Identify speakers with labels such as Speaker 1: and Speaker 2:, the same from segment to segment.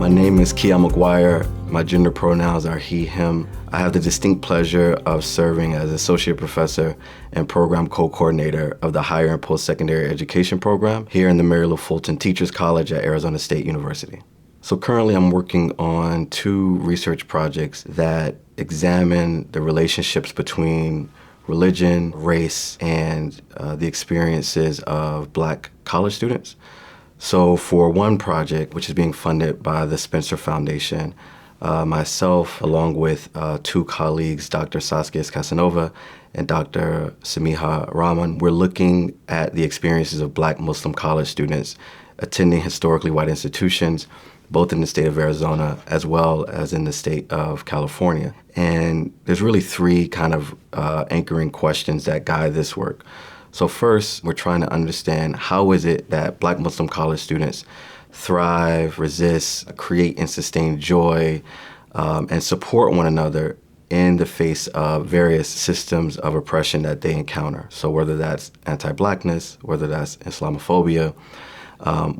Speaker 1: My name is Keon McGuire. My gender pronouns are he, him. I have the distinct pleasure of serving as Associate Professor and Program Co-Coordinator of the Higher and Post-Secondary Education Program here in the Mary Lou Fulton Teachers College at Arizona State University. So currently I'm working on 2 research projects that examine the relationships between religion, race, and the experiences of Black college students. So for one project, which is being funded by the Spencer Foundation, myself, along with 2 colleagues, Dr. Saskia Casanova and Dr. Samiha Rahman, we're looking at the experiences of Black Muslim college students attending historically white institutions, both in the state of Arizona as well as in the state of California. And there's really 3 kind of anchoring questions that guide this work. So first, we're trying to understand how is it that Black Muslim college students thrive, resist, create and sustain joy, and support one another in the face of various systems of oppression that they encounter. So whether that's anti-Blackness, whether that's Islamophobia,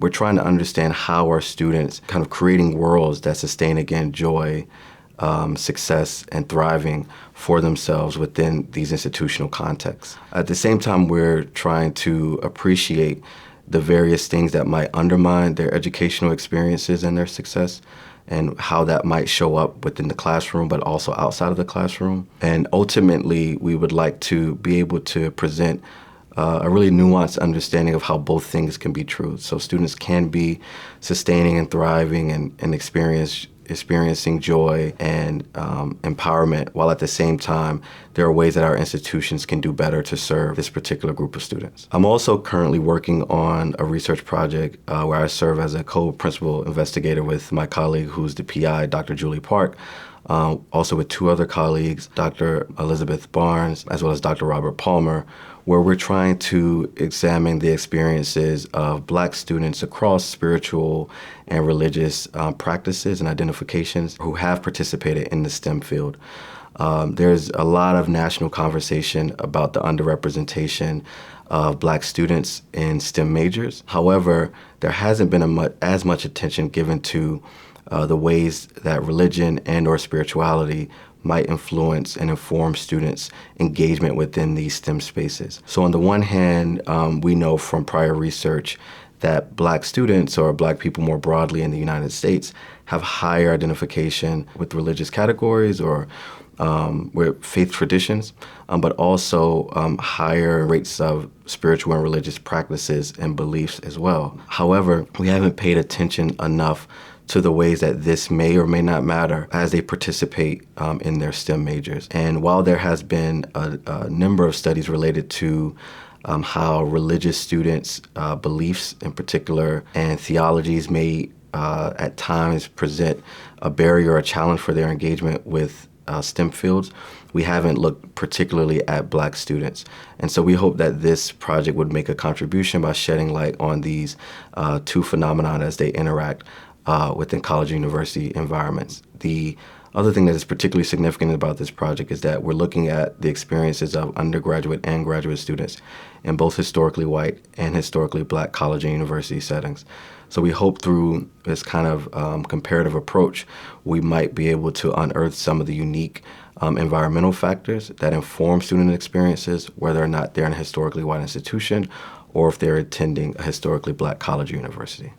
Speaker 1: we're trying to understand how are students kind of creating worlds that sustain, again, joy, success, and thriving for themselves within these institutional contexts. At the same time, we're trying to appreciate the various things that might undermine their educational experiences and their success, and how that might show up within the classroom, but also outside of the classroom. And ultimately, we would like to be able to present a really nuanced understanding of how both things can be true. So students can be sustaining and thriving and experiencing joy and empowerment, while at the same time, there are ways that our institutions can do better to serve this particular group of students. I'm also currently working on a research project where I serve as a co-principal investigator with my colleague who's the PI, Dr. Julie Park, also with 2 other colleagues, Dr. Elizabeth Barnes, as well as Dr. Robert Palmer, where we're trying to examine the experiences of Black students across spiritual and religious practices and identifications who have participated in the STEM field. There's a lot of national conversation about the underrepresentation of Black students in STEM majors. However, there hasn't been as much attention given to the ways that religion and or spirituality might influence and inform students' engagement within these STEM spaces. So on the one hand, we know from prior research that Black students, or Black people more broadly in the United States, have higher identification with religious categories or with faith traditions, but also higher rates of spiritual and religious practices and beliefs as well. However, we haven't paid attention enough to the ways that this may or may not matter as they participate in their STEM majors. And while there has been a number of studies related to how religious students' beliefs in particular and theologies may at times present a barrier or a challenge for their engagement with STEM fields, we haven't looked particularly at Black students. And so we hope that this project would make a contribution by shedding light on these 2 phenomena as they interact within college and university environments. The other thing that is particularly significant about this project is that we're looking at the experiences of undergraduate and graduate students in both historically white and historically Black college and university settings. So we hope through this kind of comparative approach, we might be able to unearth some of the unique environmental factors that inform student experiences, whether or not they're in a historically white institution or if they're attending a historically Black college or university.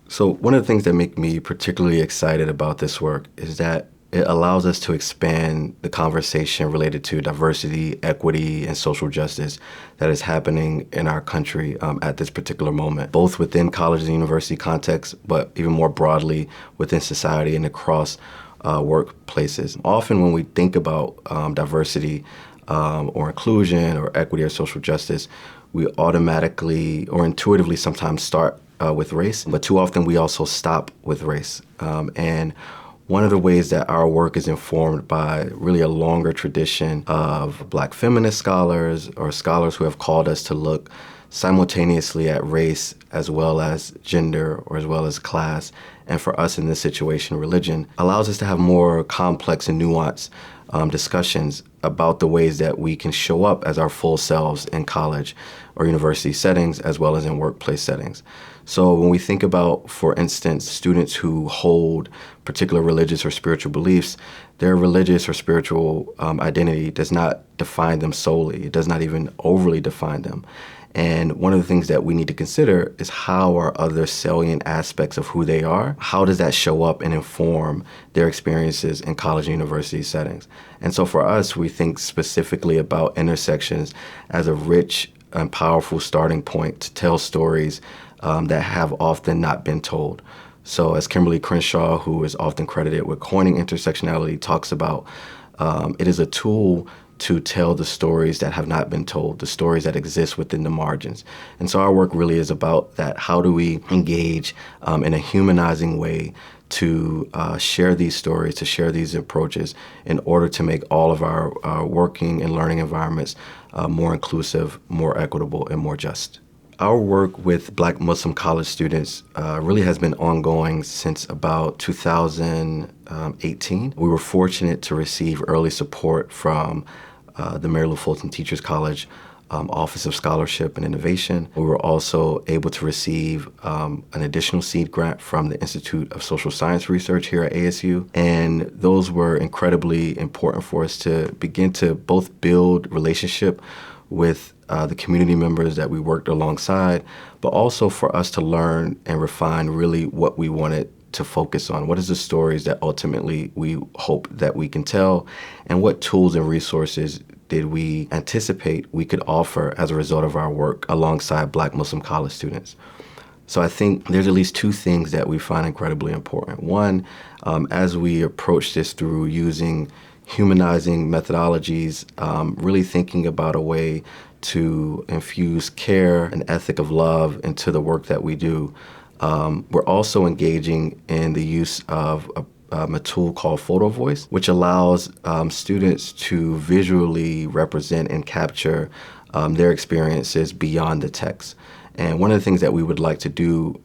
Speaker 1: So one of the things that make me particularly excited about this work is that it allows us to expand the conversation related to diversity, equity, and social justice that is happening in our country at this particular moment, both within college and university context, but even more broadly within society and across workplaces. Often when we think about diversity or inclusion or equity or social justice, we automatically or intuitively sometimes start with race, but too often we also stop with race. And one of the ways that our work is informed by really a longer tradition of Black feminist scholars or scholars who have called us to look simultaneously at race as well as gender or as well as class, and for us in this situation, religion, allows us to have more complex and nuanced discussions about the ways that we can show up as our full selves in college or university settings as well as in workplace settings. So when we think about, for instance, students who hold particular religious or spiritual beliefs, their religious or spiritual identity does not define them solely. It does not even overly define them. And one of the things that we need to consider is how are other salient aspects of who they are, how does that show up and inform their experiences in college and university settings? And so for us, we think specifically about intersections as a rich and powerful starting point to tell stories that have often not been told. So as Kimberly Crenshaw, who is often credited with coining intersectionality, talks about, it is a tool to tell the stories that have not been told, the stories that exist within the margins. And so our work really is about that. How do we engage in a humanizing way to share these stories, to share these approaches in order to make all of our working and learning environments more inclusive, more equitable, and more just. Our work with Black Muslim college students really has been ongoing since about 2018. We were fortunate to receive early support from the Mary Lou Fulton Teachers College Office of Scholarship and Innovation. We were also able to receive an additional seed grant from the Institute of Social Science Research here at ASU. And those were incredibly important for us to begin to both build relationship with the community members that we worked alongside, but also for us to learn and refine really what we wanted to focus on. What is the stories that ultimately we hope that we can tell, and what tools and resources did we anticipate we could offer as a result of our work alongside Black Muslim college students? So I think there's at least two things that we find incredibly important. One, as we approach this through using humanizing methodologies, really thinking about a way to infuse care and ethic of love into the work that we do. We're also engaging in the use of a tool called Photo Voice, which allows students to visually represent and capture their experiences beyond the text. And one of the things that we would like to do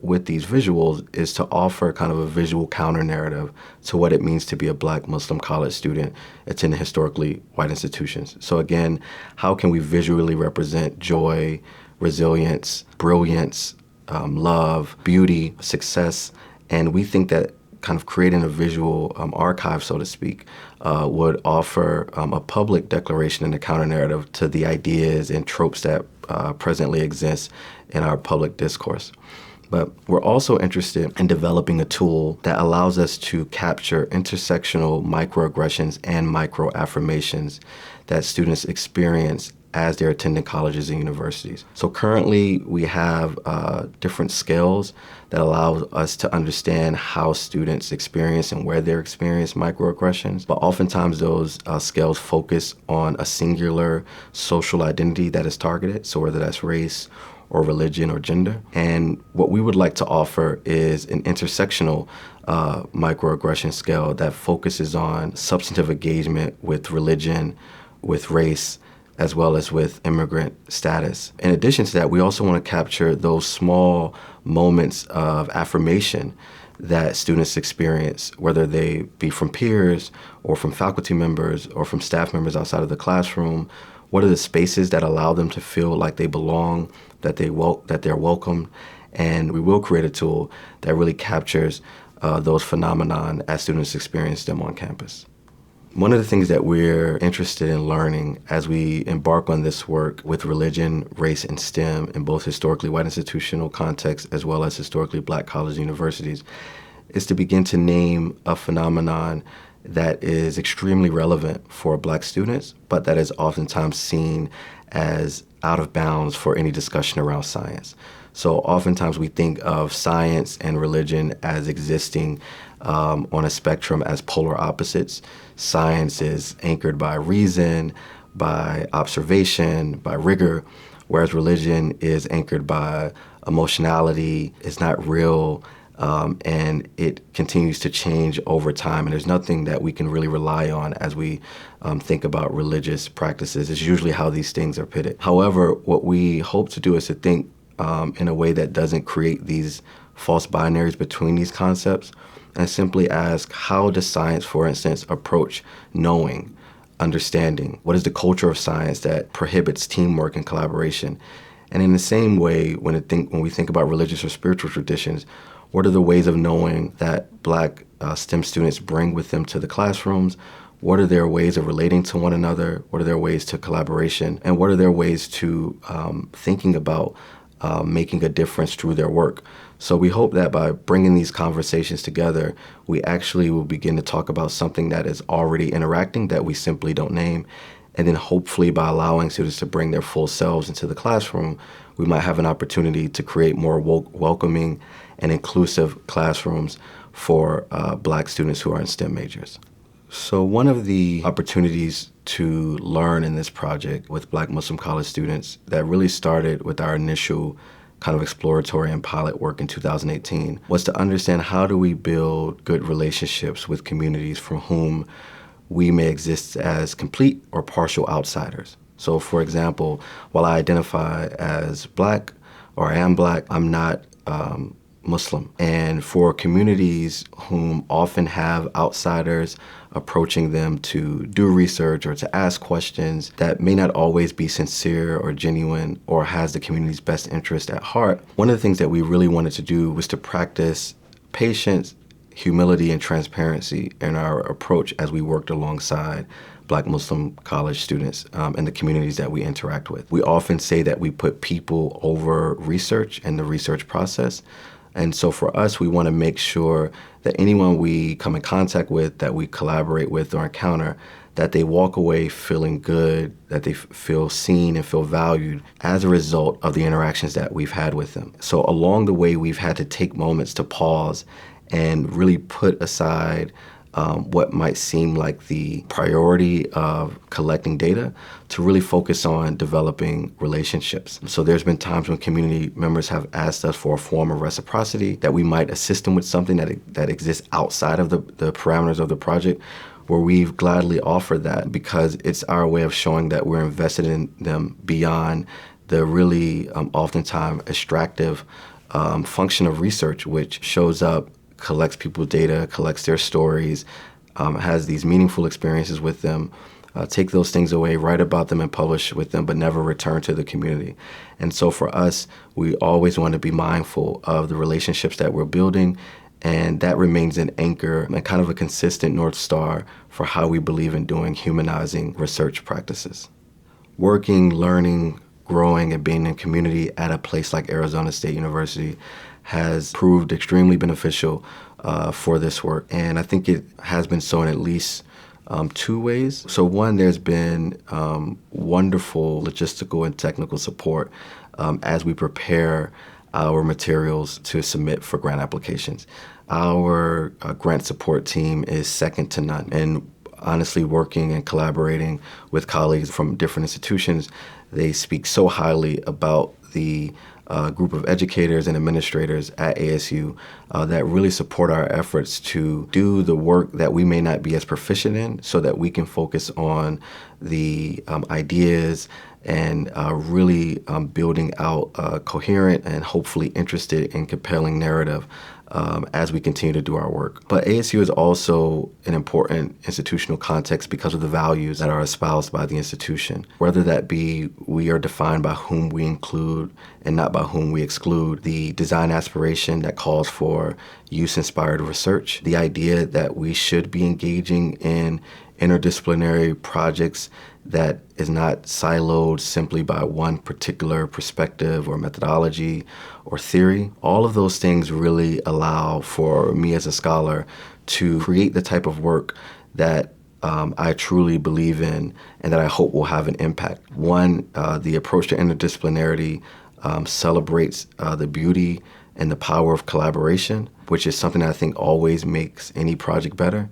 Speaker 1: with these visuals is to offer kind of a visual counter-narrative to what it means to be a Black Muslim college student attending historically white institutions. So again, how can we visually represent joy, resilience, brilliance, love, beauty, success? And we think that kind of creating a visual archive, so to speak, would offer a public declaration and a counter-narrative to the ideas and tropes that presently exist in our public discourse. But we're also interested in developing a tool that allows us to capture intersectional microaggressions and microaffirmations that students experience as they're attending colleges and universities. So currently we have different scales that allow us to understand how students experience and where they experience microaggressions. But oftentimes those scales focus on a singular social identity that is targeted, so whether that's race or religion or gender. And what we would like to offer is an intersectional microaggression scale that focuses on substantive engagement with religion, with race, as well as with immigrant status. In addition to that, we also want to capture those small moments of affirmation that students experience, whether they be from peers or from faculty members or from staff members outside of the classroom. What are the spaces that allow them to feel like they belong, that they're welcome? And we will create a tool that really captures those phenomenon as students experience them on campus. One of the things that we're interested in learning as we embark on this work with religion, race, and STEM in both historically white institutional contexts as well as historically Black college universities is to begin to name a phenomenon that is extremely relevant for Black students, but that is oftentimes seen as out of bounds for any discussion around science. So oftentimes we think of science and religion as existing on a spectrum as polar opposites. Science is anchored by reason, by observation, by rigor, whereas religion is anchored by emotionality, it's not real, and it continues to change over time. And there's nothing that we can really rely on as we think about religious practices. It's usually how these things are pitted. However, what we hope to do is to think in a way that doesn't create these false binaries between these concepts, and simply ask, how does science, for instance, approach knowing, understanding? What is the culture of science that prohibits teamwork and collaboration? And in the same way, when we think about religious or spiritual traditions, what are the ways of knowing that Black STEM students bring with them to the classrooms? What are their ways of relating to one another? What are their ways to collaboration? And what are their ways to thinking about making a difference through their work? So we hope that by bringing these conversations together, we actually will begin to talk about something that is already interacting that we simply don't name. And then hopefully by allowing students to bring their full selves into the classroom, we might have an opportunity to create more welcoming and inclusive classrooms for Black students who are in STEM majors. So one of the opportunities to learn in this project with Black Muslim college students that really started with our initial kind of exploratory and pilot work in 2018 was to understand how do we build good relationships with communities from whom we may exist as complete or partial outsiders. So for example, while I identify as Black or I am Black, I'm not Muslim. And for communities whom often have outsiders approaching them to do research or to ask questions that may not always be sincere or genuine or has the community's best interest at heart, one of the things that we really wanted to do was to practice patience, humility, and transparency in our approach as we worked alongside Black Muslim college students and the communities that we interact with. We often say that we put people over research and the research process. And so for us, we want to make sure that anyone we come in contact with, that we collaborate with or encounter, that they walk away feeling good, that they feel seen and feel valued as a result of the interactions that we've had with them. So along the way, we've had to take moments to pause and really put aside what might seem like the priority of collecting data to really focus on developing relationships. So there's been times when community members have asked us for a form of reciprocity, that we might assist them with something that exists outside of the parameters of the project, where we've gladly offered that because it's our way of showing that we're invested in them beyond the really oftentimes extractive function of research, which shows up, collects people's data, collects their stories, has these meaningful experiences with them, take those things away, write about them and publish with them, but never return to the community. And so for us, we always want to be mindful of the relationships that we're building, and that remains an anchor and kind of a consistent North Star for how we believe in doing humanizing research practices. Working, learning, growing, and being in community at a place like Arizona State University has proved extremely beneficial for this work. And I think it has been so in at least two ways. So one, there's been wonderful logistical and technical support as we prepare our materials to submit for grant applications. Our grant support team is second to none. And honestly, working and collaborating with colleagues from different institutions, they speak so highly about the group of educators and administrators at ASU that really support our efforts to do the work that we may not be as proficient in, so that we can focus on the ideas and really building out a coherent and hopefully interested and compelling narrative as we continue to do our work. But ASU is also an important institutional context because of the values that are espoused by the institution. Whether that be we are defined by whom we include and not by whom we exclude, the design aspiration that calls for use-inspired research, the idea that we should be engaging in interdisciplinary projects that is not siloed simply by one particular perspective or methodology or theory. All of those things really allow for me as a scholar to create the type of work that I truly believe in and that I hope will have an impact. One, the approach to interdisciplinarity celebrates the beauty and the power of collaboration, which is something that I think always makes any project better.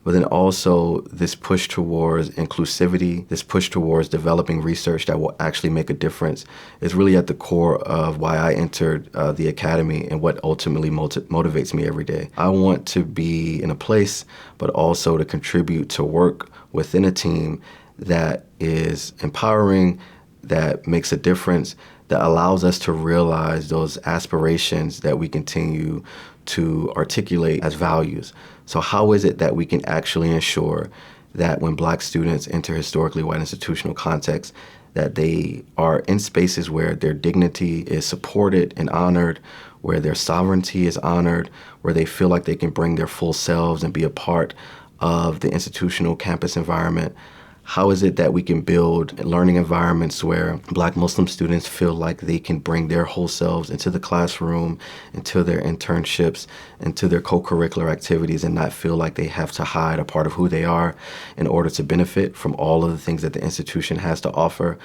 Speaker 1: But then also this push towards inclusivity, this push towards developing research that will actually make a difference is really at the core of why I entered the academy and what ultimately motivates me every day. I want to be in a place, but also to contribute to work within a team that is empowering, that makes a difference, that allows us to realize those aspirations that we continue to articulate as values. So how is it that we can actually ensure that when Black students enter historically white institutional contexts, that they are in spaces where their dignity is supported and honored, where their sovereignty is honored, where they feel like they can bring their full selves and be a part of the institutional campus environment. How is it that we can build learning environments where Black Muslim students feel like they can bring their whole selves into the classroom, into their internships, into their co-curricular activities, and not feel like they have to hide a part of who they are in order to benefit from all of the things that the institution has to offer?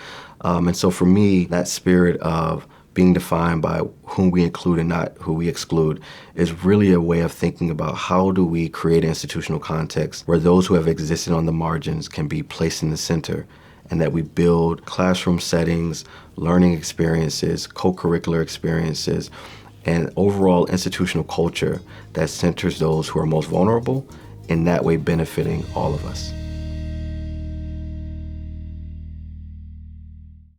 Speaker 1: And so for me, that spirit of being defined by whom we include and not who we exclude is really a way of thinking about how do we create an institutional context where those who have existed on the margins can be placed in the center, and that we build classroom settings, learning experiences, co-curricular experiences, and overall institutional culture that centers those who are most vulnerable, in that way benefiting all of us.